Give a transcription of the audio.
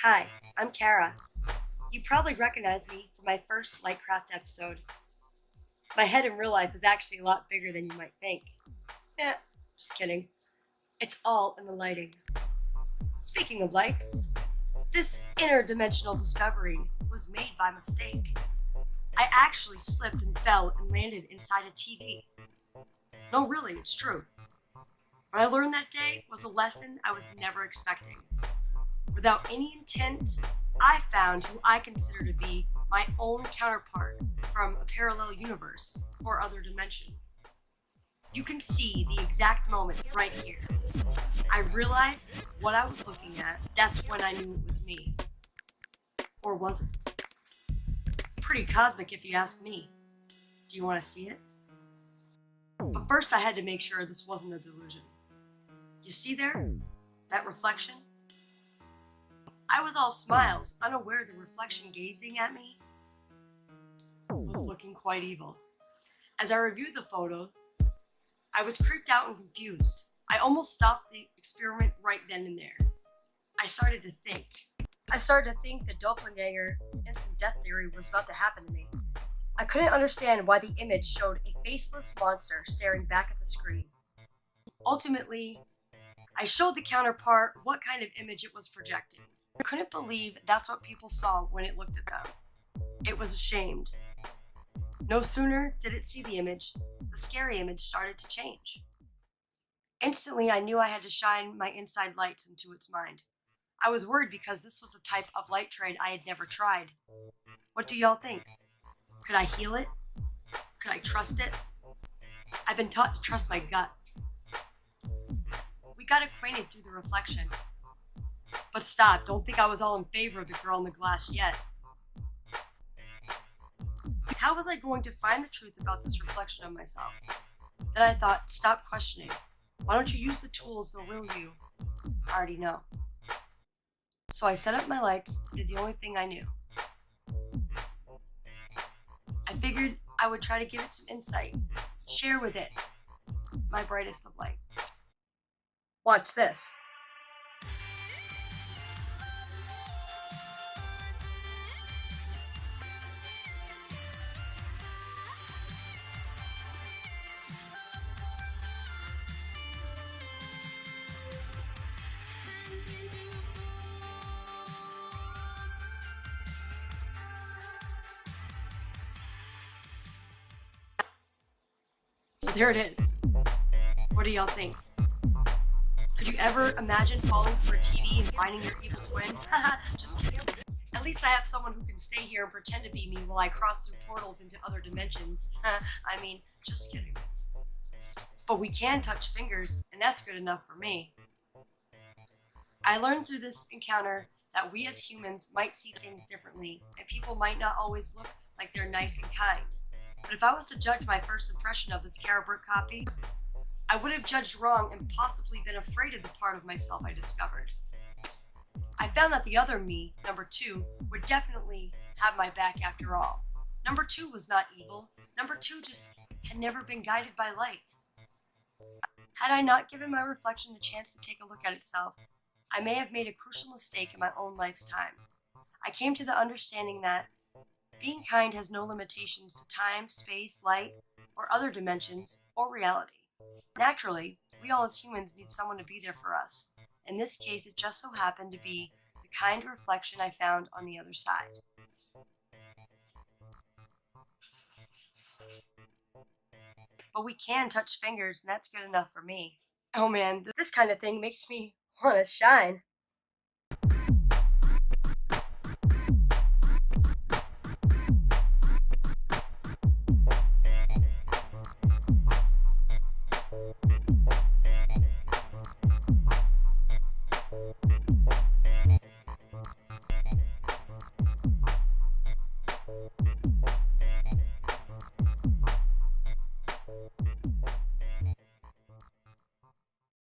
Hi, I'm Kara. You probably recognize me from my first LightCraft episode. My head in real life is actually a lot bigger than you might think. Eh, just kidding. It's all in the lighting. Speaking of lights, this interdimensional discovery was made by mistake. I actually slipped and fell and landed inside a TV. No, really, it's true. What I learned that day was a lesson I was never expecting. Without any intent, I found who I consider to be my own counterpart from a parallel universe or other dimension. You can see the exact moment right here. I realized what I was looking at. That's when I knew it was me. Or was it? Pretty cosmic if you ask me. Do you want to see it? But first I had to make sure this wasn't a delusion. You see there? That reflection? I was all smiles, unaware the reflection gazing at me was looking quite evil. As I reviewed the photo, I was creeped out and confused. I almost stopped the experiment right then and there. I started to think the doppelganger instant death theory was about to happen to me. I couldn't understand why the image showed a faceless monster staring back at the screen. Ultimately, I showed the counterpart what kind of image it was projecting. I couldn't believe that's what people saw when it looked at them. It was ashamed. No sooner did it see the image, the scary image started to change. Instantly, I knew I had to shine my inside lights into its mind. I was worried because this was a type of light trade I had never tried. What do y'all think? Could I heal it? Could I trust it? I've been taught to trust my gut. We got acquainted through the reflection. But stop, don't think I was all in favor of the girl in the glass yet. How was I going to find the truth about this reflection of myself? Then I thought, stop questioning. Why don't you use the tools, the real you? I already know. So I set up my lights, did the only thing I knew. I figured I would try to give it some insight, share with it my brightest of light. Watch this. So there it is. What do y'all think? Could you ever imagine falling for a TV and finding your evil twin? Just kidding. At least I have someone who can stay here and pretend to be me while I cross through portals into other dimensions. Just kidding. But we can touch fingers, and that's good enough for me. I learned through this encounter that we as humans might see things differently, and people might not always look like they're nice and kind. But if I was to judge my first impression of this Brooke copy, I would have judged wrong and possibly been afraid of the part of myself I discovered. I found that the other me, number 2, would definitely have my back after all. Number 2 was not evil. Number 2 just had never been guided by light. Had I not given my reflection the chance to take a look at itself, I may have made a crucial mistake in my own life's time. I came to the understanding that being kind has no limitations to time, space, light, or other dimensions, or reality. Naturally, we all as humans need someone to be there for us. In this case, it just so happened to be the kind reflection I found on the other side. But we can touch fingers, and that's good enough for me. Oh man, this kind of thing makes me want to shine.